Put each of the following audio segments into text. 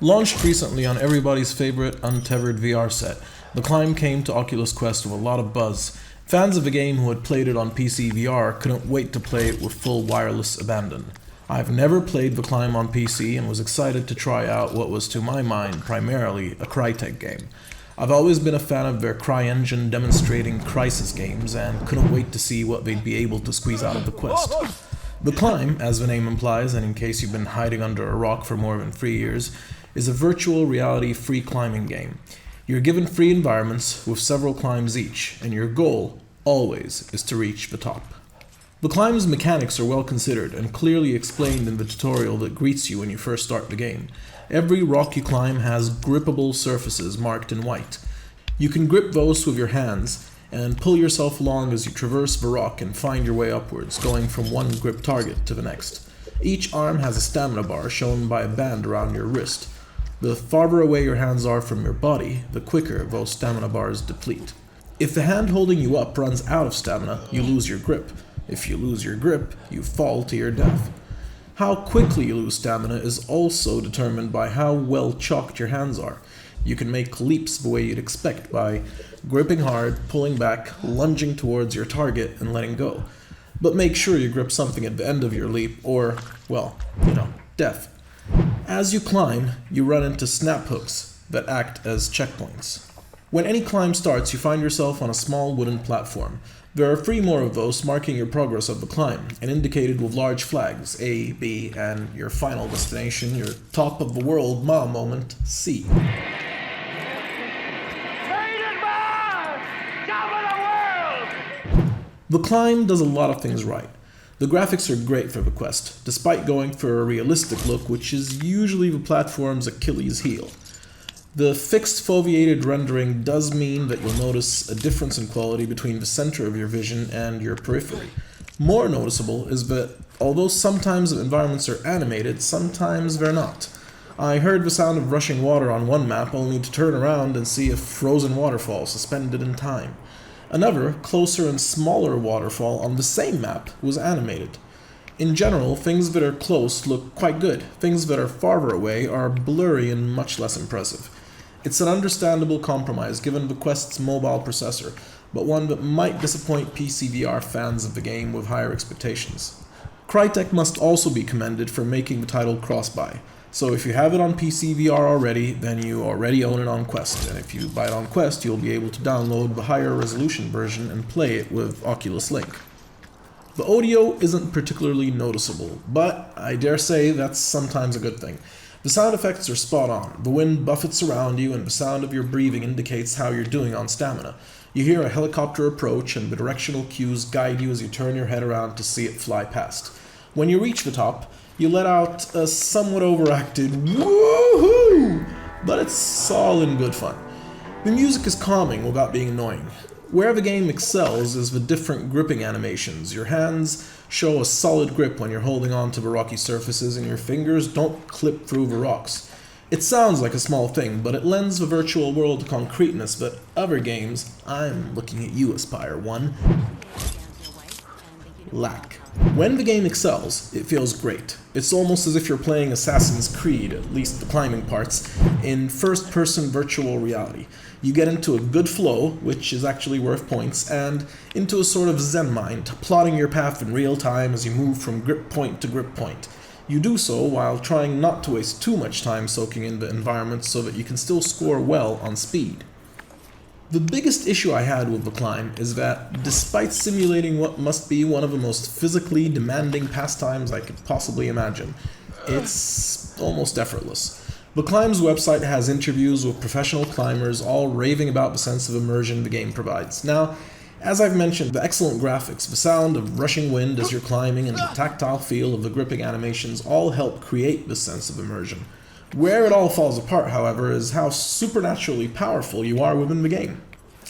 Launched recently on everybody's favorite untethered VR set, The Climb came to Oculus Quest with a lot of buzz. Fans of the game who had played it on PC VR couldn't wait to play it with full wireless abandon. I've never played The Climb on PC and was excited to try out what was to my mind primarily a Crytek game. I've always been a fan of their CryEngine demonstrating Crysis games and couldn't wait to see what they'd be able to squeeze out of the Quest. The Climb, as the name implies, and in case you've been hiding under a rock for more than 3 years, is a virtual reality free climbing game. You're given free environments with several climbs each, and your goal, always, is to reach the top. The Climb's mechanics are well considered and clearly explained in the tutorial that greets you when you first start the game. Every rock you climb has grippable surfaces marked in white. You can grip those with your hands and pull yourself along as you traverse the rock and find your way upwards, going from one grip target to the next. Each arm has a stamina bar shown by a band around your wrist. The farther away your hands are from your body, the quicker those stamina bars deplete. If the hand holding you up runs out of stamina, you lose your grip. If you lose your grip, you fall to your death. How quickly you lose stamina is also determined by how well chalked your hands are. You can make leaps the way you'd expect by gripping hard, pulling back, lunging towards your target, and letting go. But make sure you grip something at the end of your leap or, well, death. As you climb, you run into snap hooks that act as checkpoints. When any climb starts, you find yourself on a small wooden platform. There are 3 more of those marking your progress of the climb, and indicated with large flags, A, B, and your final destination, your top of the world mile moment, C. The Climb does a lot of things right. The graphics are great for the Quest, despite going for a realistic look, which is usually the platform's Achilles heel. The fixed foveated rendering does mean that you'll notice a difference in quality between the center of your vision and your periphery. More noticeable is that although sometimes the environments are animated, sometimes they're not. I heard the sound of rushing water on one map only to turn around and see a frozen waterfall suspended in time. Another, closer and smaller waterfall on the same map was animated. In general, things that are close look quite good. Things that are farther away are blurry and much less impressive. It's an understandable compromise given the Quest's mobile processor, but one that might disappoint PC VR fans of the game with higher expectations. Crytek must also be commended for making the title cross-buy. So if you have it on PC VR already, then you already own it on Quest, and if you buy it on Quest, you'll be able to download the higher resolution version and play it with Oculus Link. The audio isn't particularly noticeable, but I dare say that's sometimes a good thing. The sound effects are spot on. The wind buffets around you, and the sound of your breathing indicates how you're doing on stamina. You hear a helicopter approach, and the directional cues guide you as you turn your head around to see it fly past. When you reach the top, you let out a somewhat overacted woohoo, but it's all in good fun. The music is calming without being annoying. Where the game excels is the different gripping animations. Your hands show a solid grip when you're holding on to the rocky surfaces, and your fingers don't clip through the rocks. It sounds like a small thing, but it lends the virtual world a concreteness that other games, I'm looking at you Aspire 1, lack. When the game excels, it feels great. It's almost as if you're playing Assassin's Creed, at least the climbing parts, in first-person virtual reality. You get into a good flow, which is actually worth points, and into a sort of zen mind, plotting your path in real time as you move from grip point to grip point. You do so while trying not to waste too much time soaking in the environment so that you can still score well on speed. The biggest issue I had with The Climb is that, despite simulating what must be one of the most physically demanding pastimes I could possibly imagine, it's almost effortless. The Climb's website has interviews with professional climbers all raving about the sense of immersion the game provides. Now, as I've mentioned, the excellent graphics, the sound of rushing wind as you're climbing, and the tactile feel of the gripping animations all help create this sense of immersion. Where it all falls apart, however, is how supernaturally powerful you are within the game.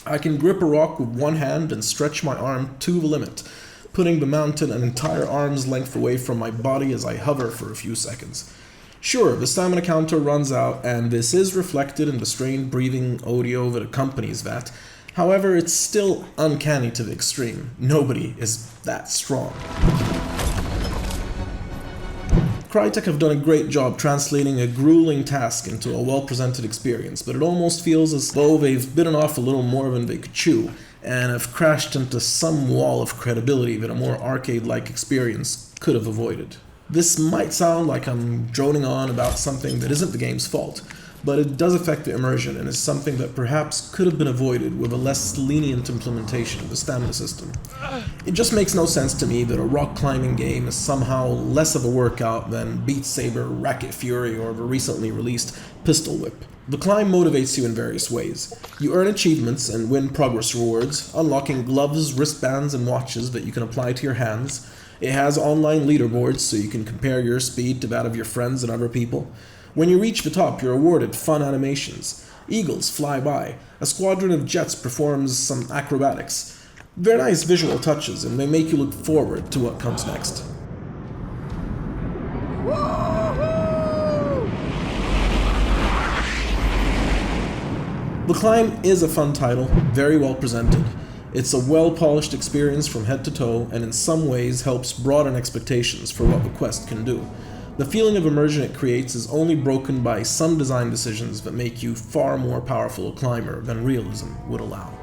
I can grip a rock with one hand and stretch my arm to the limit, putting the mountain an entire arm's length away from my body as I hover for a few seconds. Sure, the stamina counter runs out, and this is reflected in the strained breathing audio that accompanies that. However, it's still uncanny to the extreme. Nobody is that strong. Crytek have done a great job translating a grueling task into a well-presented experience, but it almost feels as though they've bitten off a little more than they could chew, and have crashed into some wall of credibility that a more arcade-like experience could have avoided. This might sound like I'm droning on about something that isn't the game's fault, but it does affect the immersion and is something that perhaps could have been avoided with a less lenient implementation of the stamina system. It just makes no sense to me that a rock climbing game is somehow less of a workout than Beat Saber, Racket Fury, or the recently released Pistol Whip. The climb motivates you in various ways. You earn achievements and win progress rewards, unlocking gloves, wristbands, and watches that you can apply to your hands. It has online leaderboards so you can compare your speed to that of your friends and other people. When you reach the top, you're awarded fun animations. Eagles fly by. A squadron of jets performs some acrobatics. They're nice visual touches, and they make you look forward to what comes next. The Climb is a fun title, very well presented. It's a well-polished experience from head to toe, and in some ways helps broaden expectations for what the quest can do. The feeling of immersion it creates is only broken by some design decisions that make you far more powerful a climber than realism would allow.